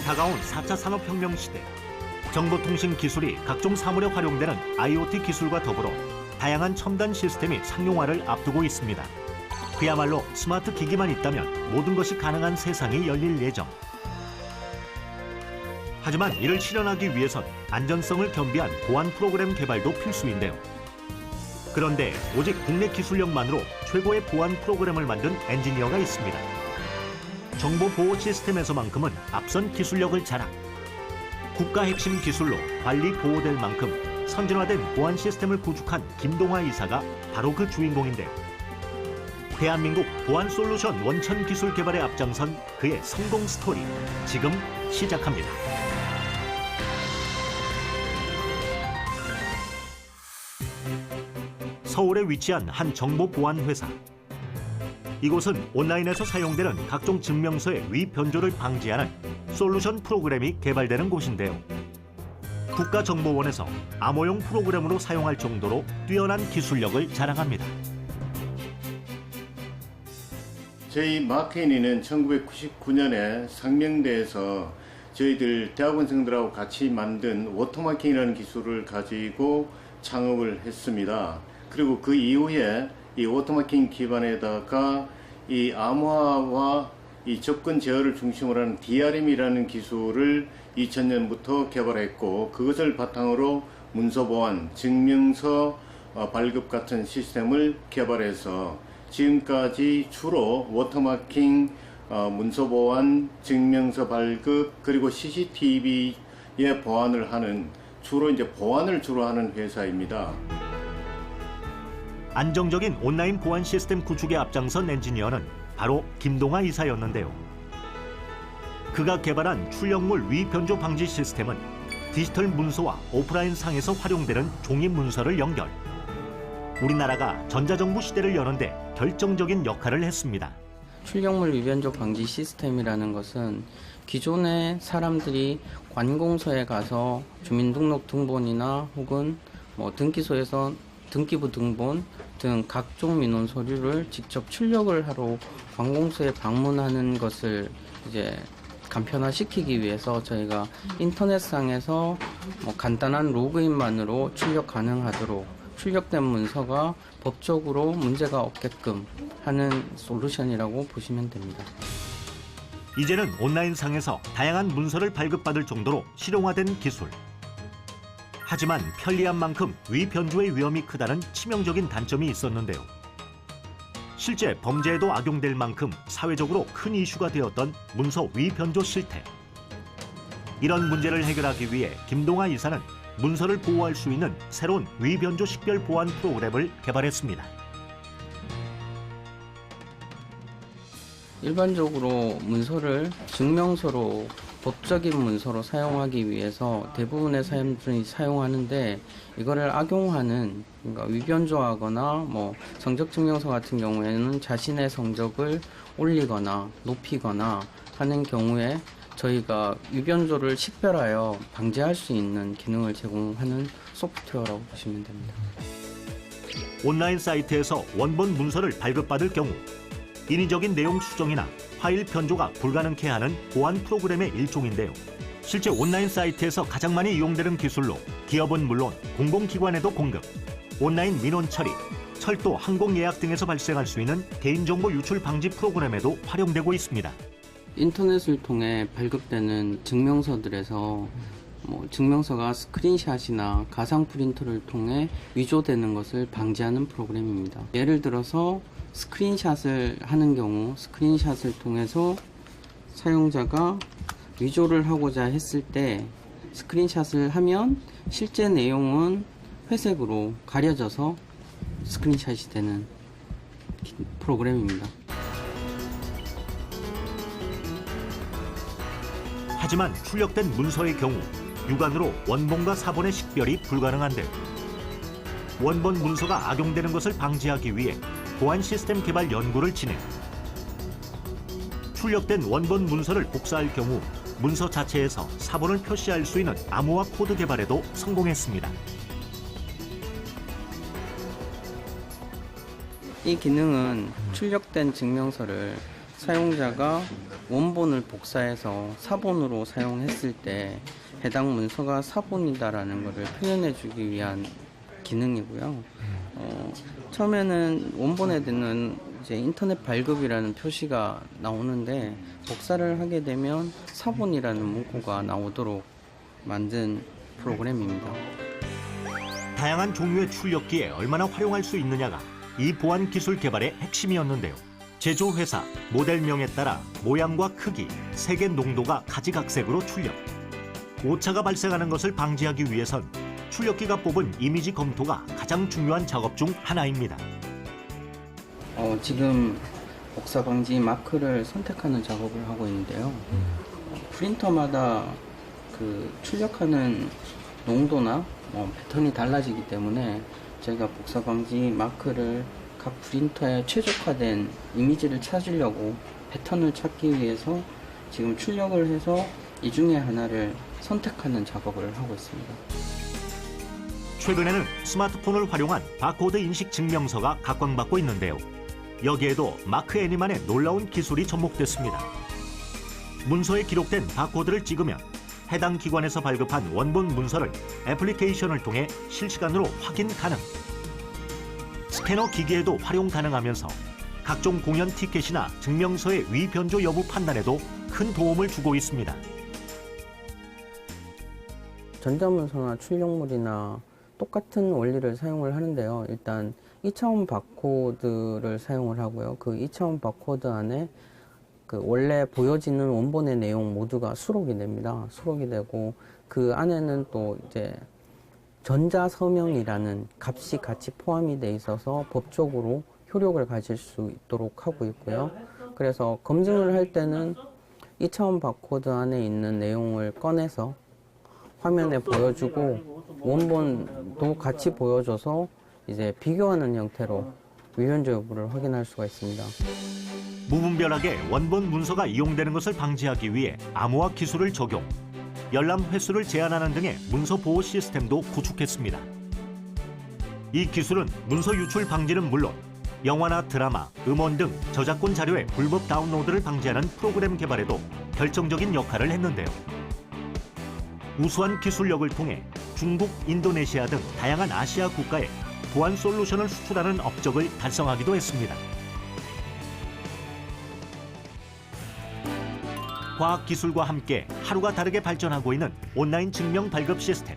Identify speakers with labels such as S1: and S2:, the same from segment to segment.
S1: 다가온 4차 산업혁명 시대, 정보통신 기술이 각종 사물에 활용되는 IoT 기술과 더불어 다양한 첨단 시스템이 상용화를 앞두고 있습니다. 그야말로 스마트 기기만 있다면 모든 것이 가능한 세상이 열릴 예정. 하지만 이를 실현하기 위해선 안전성을 겸비한 보안 프로그램 개발도 필수인데요. 그런데 오직 국내 기술력만으로 최고의 보안 프로그램을 만든 엔지니어가 있습니다. 정보 보호 시스템에서만큼은 앞선 기술력을 자랑. 국가 핵심 기술로 관리 보호될 만큼 선진화된 보안 시스템을 구축한 김동화 이사가 바로 그 주인공인데요. 대한민국 보안 솔루션 원천 기술 개발에 앞장선 그의 성공 스토리, 지금 시작합니다. 서울에 위치한 한 정보 보안 회사. 이곳은 온라인에서 사용되는 각종 증명서의 위변조를 방지하는 솔루션 프로그램이 개발되는 곳인데요. 국가정보원에서 암호용 프로그램으로 사용할 정도로 뛰어난 기술력을 자랑합니다.
S2: 저희 마케인이는 1999년에 상명대에서 저희들 대학원생들하고 같이 만든 워터마킹이라는 기술을 가지고 창업을 했습니다. 그리고 그 이후에 이 워터마킹 기반에다가 이 암호화와 이 접근 제어를 중심으로 하는 DRM이라는 기술을 2000년부터 개발했고, 그것을 바탕으로 문서 보안, 증명서 발급 같은 시스템을 개발해서 지금까지 주로 워터마킹, 문서 보안, 증명서 발급, 그리고 CCTV의 보안을 하는, 주로 이제 보안을 주로 하는 회사입니다.
S1: 안정적인 온라인 보안 시스템 구축에 앞장선 엔지니어는 바로 김동화 이사였는데요. 그가 개발한 출력물 위변조 방지 시스템은 디지털 문서와 오프라인 상에서 활용되는 종이 문서를 연결. 우리나라가 전자정부 시대를 여는데 결정적인 역할을 했습니다.
S3: 출력물 위변조 방지 시스템이라는 것은 기존에 사람들이 관공서에 가서 주민등록 등본이나 혹은 등기소에서 등기부 등본 등 각종 민원 서류를 직접 출력을 하러 관공서에 방문하는 것을 이제 간편화시키기 위해서 저희가 인터넷상에서 간단한 로그인만으로 출력 가능하도록 출력된 문서가 법적으로 문제가 없게끔 하는 솔루션이라고 보시면 됩니다.
S1: 이제는 온라인상에서 다양한 문서를 발급받을 정도로 실용화된 기술. 하지만 편리한 만큼 위변조의 위험이 크다는 치명적인 단점이 있었는데요. 실제 범죄에도 악용될 만큼 사회적으로 큰 이슈가 되었던 문서 위변조 실태. 이런 문제를 해결하기 위해 김동화 이사는 문서를 보호할 수 있는 새로운 위변조 식별 보안 프로그램을 개발했습니다.
S3: 일반적으로 문서를 증명서로 법적인 문서로 사용하기 위해서 대부분의 사람들이 사용하는데, 이거를 악용하는, 그러니까 위변조하거나 성적증명서 같은 경우에는 자신의 성적을 올리거나 높이거나 하는 경우에 저희가 위변조를 식별하여 방지할 수 있는 기능을 제공하는 소프트웨어라고 보시면 됩니다.
S1: 온라인 사이트에서 원본 문서를 발급받을 경우 인위적인 내용 수정이나 파일 변조가 불가능케 하는 보안 프로그램의 일종인데요. 실제 온라인 사이트에서 가장 많이 이용되는 기술로 기업은 물론 공공기관에도 공급, 온라인 민원 처리, 철도, 항공 예약 등에서 발생할 수 있는 개인정보 유출 방지 프로그램에도 활용되고 있습니다.
S3: 인터넷을 통해 발급되는 증명서들에서 증명서가 스크린샷이나 가상 프린터를 통해 위조되는 것을 방지하는 프로그램입니다. 예를 들어서 스크린샷을 하는 경우, 스크린샷을 통해서 사용자가 위조를 하고자 했을 때 스크린샷을 하면 실제 내용은 회색으로 가려져서 스크린샷이 되는 프로그램입니다.
S1: 하지만 출력된 문서의 경우 육안으로 원본과 사본의 식별이 불가능한데요. 원본 문서가 악용되는 것을 방지하기 위해 보안 시스템 개발 연구를 진행. 출력된 원본 문서를 복사할 경우 문서 자체에서 사본을 표시할 수 있는 암호화 코드 개발에도 성공했습니다.
S3: 이 기능은 출력된 증명서를 사용자가 원본을 복사해서 사본으로 사용했을 때 해당 문서가 사본이다라는 것을 표현해주기 위한 기능이고요. 처음에는 원본에 되는 이제 인터넷 발급이라는 표시가 나오는데 복사를 하게 되면 사본이라는 문구가 나오도록 만든 프로그램입니다.
S1: 다양한 종류의 출력기에 얼마나 활용할 수 있느냐가 이 보안 기술 개발의 핵심이었는데요. 제조회사, 모델명에 따라 모양과 크기, 색의 농도가 가지각색으로 출력. 오차가 발생하는 것을 방지하기 위해선 출력기가 뽑은 이미지 검토가 가장 중요한 작업 중 하나입니다.
S3: 지금 복사 방지 마크를 선택하는 작업을 하고 있는데요. 프린터마다 그 출력하는 농도나 패턴이 달라지기 때문에 저희가 복사 방지 마크를 각 프린터에 최적화된 이미지를 찾으려고 패턴을 찾기 위해서 지금 출력을 해서 이 중에 하나를 선택하는 작업을 하고 있습니다.
S1: 최근에는 스마트폰을 활용한 바코드 인식 증명서가 각광받고 있는데요. 여기에도 마크 애니만의 놀라운 기술이 접목됐습니다. 문서에 기록된 바코드를 찍으면 해당 기관에서 발급한 원본 문서를 애플리케이션을 통해 실시간으로 확인 가능. 스캐너 기기에도 활용 가능하면서 각종 공연 티켓이나 증명서의 위변조 여부 판단에도 큰 도움을 주고 있습니다.
S3: 전자문서나 출력물이나 똑같은 원리를 사용을 하는데요. 일단 2차원 바코드를 사용을 하고요. 그 2차원 바코드 안에 그 원래 보여지는 원본의 내용 모두가 수록이 됩니다. 수록이 되고 그 안에는 또 이제 전자서명이라는 값이 같이 포함이 돼 있어서 법적으로 효력을 가질 수 있도록 하고 있고요. 그래서 검증을 할 때는 2차원 바코드 안에 있는 내용을 꺼내서 화면에 보여주고 원본도 같이 보여줘서 이제 비교하는 형태로 위변조 여부를 확인할 수가 있습니다.
S1: 무분별하게 원본 문서가 이용되는 것을 방지하기 위해 암호화 기술을 적용, 열람 횟수를 제한하는 등의 문서 보호 시스템도 구축했습니다. 이 기술은 문서 유출 방지는 물론 영화나 드라마, 음원 등 저작권 자료의 불법 다운로드를 방지하는 프로그램 개발에도 결정적인 역할을 했는데요. 우수한 기술력을 통해 중국, 인도네시아 등 다양한 아시아 국가에 보안 솔루션을 수출하는 업적을 달성하기도 했습니다. 과학기술과 함께 하루가 다르게 발전하고 있는 온라인 증명 발급 시스템.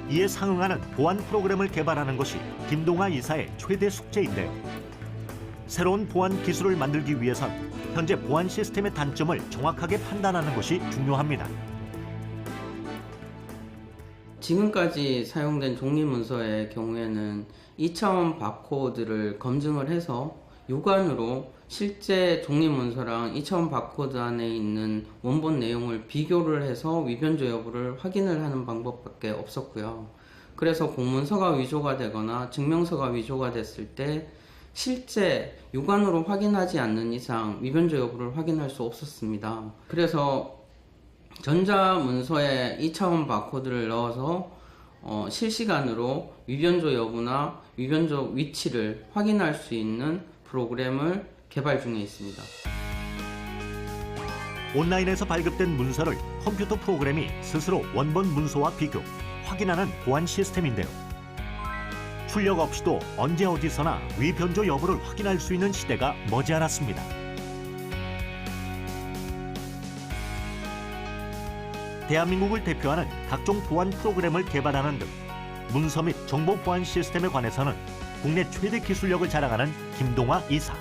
S1: 이에 상응하는 보안 프로그램을 개발하는 것이 김동아 이사의 최대 숙제인데요. 새로운 보안 기술을 만들기 위해선 현재 보안 시스템의 단점을 정확하게 판단하는 것이 중요합니다.
S3: 지금까지 사용된 종이문서의 경우에는 2차원 바코드를 검증을 해서 육안으로 실제 종이문서랑 2차원 바코드 안에 있는 원본 내용을 비교를 해서 위변조 여부를 확인을 하는 방법밖에 없었고요. 그래서 공문서가 위조가 되거나 증명서가 위조가 됐을 때 실제 육안으로 확인하지 않는 이상 위변조 여부를 확인할 수 없었습니다. 그래서 전자문서에 2차원 바코드를 넣어서 실시간으로 위변조 여부나 위변조 위치를 확인할 수 있는 프로그램을 개발 중에 있습니다.
S1: 온라인에서 발급된 문서를 컴퓨터 프로그램이 스스로 원본 문서와 비교, 확인하는 보안 시스템인데요. 출력 없이도 언제 어디서나 위변조 여부를 확인할 수 있는 시대가 머지않았습니다. 대한민국을 대표하는 각종 보안 프로그램을 개발하는 등 문서 및 정보 보안 시스템에 관해서는 국내 최대 기술력을 자랑하는 김동아 이사.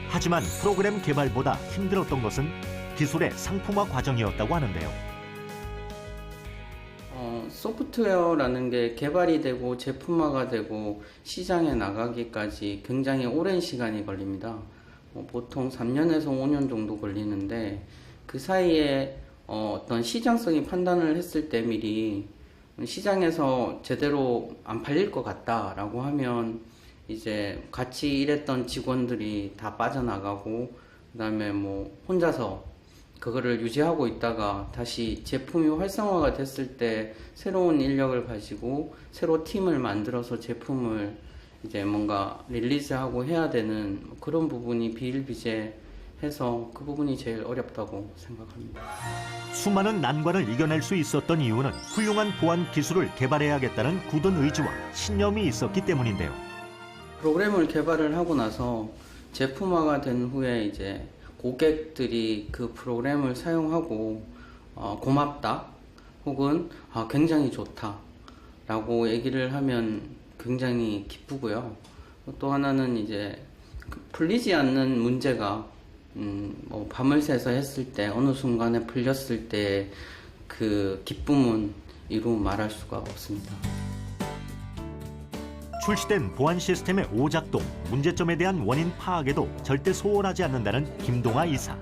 S1: 하지만 프로그램 개발보다 힘들었던 것은 기술의 상품화 과정이었다고 하는데요.
S3: 소프트웨어라는 게 개발이 되고 제품화가 되고 시장에 나가기까지 굉장히 오랜 시간이 걸립니다. 보통 3년에서 5년 정도 걸리는데 그 사이에 어떤 시장성이 판단을 했을 때 미리 시장에서 제대로 안 팔릴 것 같다라고 하면 이제 같이 일했던 직원들이 다 빠져나가고 그다음에 뭐 혼자서 그거를 유지하고 있다가 다시 제품이 활성화가 됐을 때 새로운 인력을 가지고 새로 팀을 만들어서 제품을 이제 뭔가 릴리즈하고 해야 되는 그런 부분이 비일비재 해서 그 부분이 제일 어렵다고 생각합니다.
S1: 수많은 난관을 이겨낼 수 있었던 이유는 훌륭한 보안 기술을 개발해야겠다는 굳은 의지와 신념이 있었기 때문인데요.
S3: 프로그램을 개발을 하고 나서 제품화가 된 후에 이제 고객들이 그 프로그램을 사용하고 고맙다 혹은 굉장히 좋다라고 얘기를 하면 굉장히 기쁘고요. 또 하나는 이제 풀리지 않는 문제가 뭐 밤을 새서 했을 때 어느 순간에 풀렸을 때 그 기쁨은 이루 말할 수가 없습니다.
S1: 출시된 보안 시스템의 오작동, 문제점에 대한 원인 파악에도 절대 소홀하지 않는다는 김동아 이사.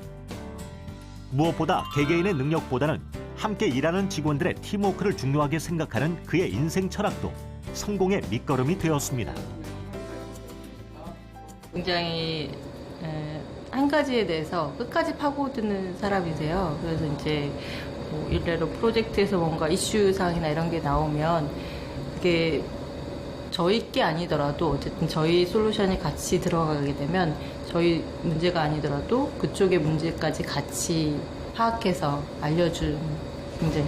S1: 무엇보다 개개인의 능력보다는 함께 일하는 직원들의 팀워크를 중요하게 생각하는 그의 인생 철학도 성공의 밑거름이 되었습니다.
S4: 굉장히 한 가지에 대해서 끝까지 파고드는 사람이세요. 그래서 이제 뭐 일례로 프로젝트에서 뭔가 이슈 사항이나 이런 게 나오면 그게 저희 게 아니더라도 어쨌든 저희 솔루션이 같이 들어가게 되면 저희 문제가 아니더라도 그쪽의 문제까지 같이 파악해서 알려준 굉장히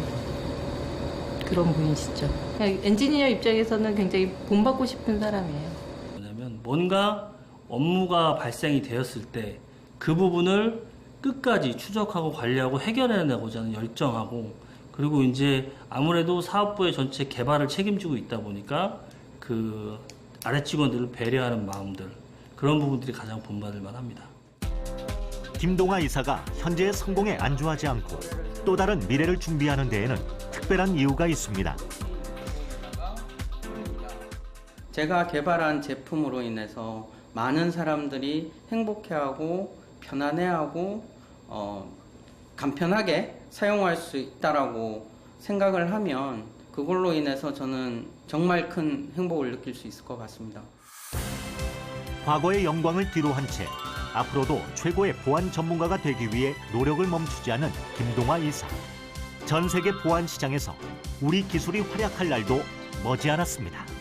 S4: 그런 분이시죠. 엔지니어 입장에서는 굉장히 본받고 싶은 사람이에요.
S5: 뭐냐면 뭔가 업무가 발생이 되었을 때 그 부분을 끝까지 추적하고 관리하고 해결해내고자 하는 열정하고, 그리고 이제 아무래도 사업부의 전체 개발을 책임지고 있다 보니까 그 아래 직원들을 배려하는 마음들, 그런 부분들이 가장 본받을 만합니다.
S1: 김동아 이사가 현재의 성공에 안주하지 않고 또 다른 미래를 준비하는 데에는 특별한 이유가 있습니다.
S3: 제가 개발한 제품으로 인해서 많은 사람들이 행복해하고 편안해하고 간편하게 사용할 수 있다라고 생각을 하면 그걸로 인해서 저는 정말 큰 행복을 느낄 수 있을 것 같습니다.
S1: 과거의 영광을 뒤로 한 채 앞으로도 최고의 보안 전문가가 되기 위해 노력을 멈추지 않은 김동아 이사. 전 세계 보안 시장에서 우리 기술이 활약할 날도 머지않았습니다.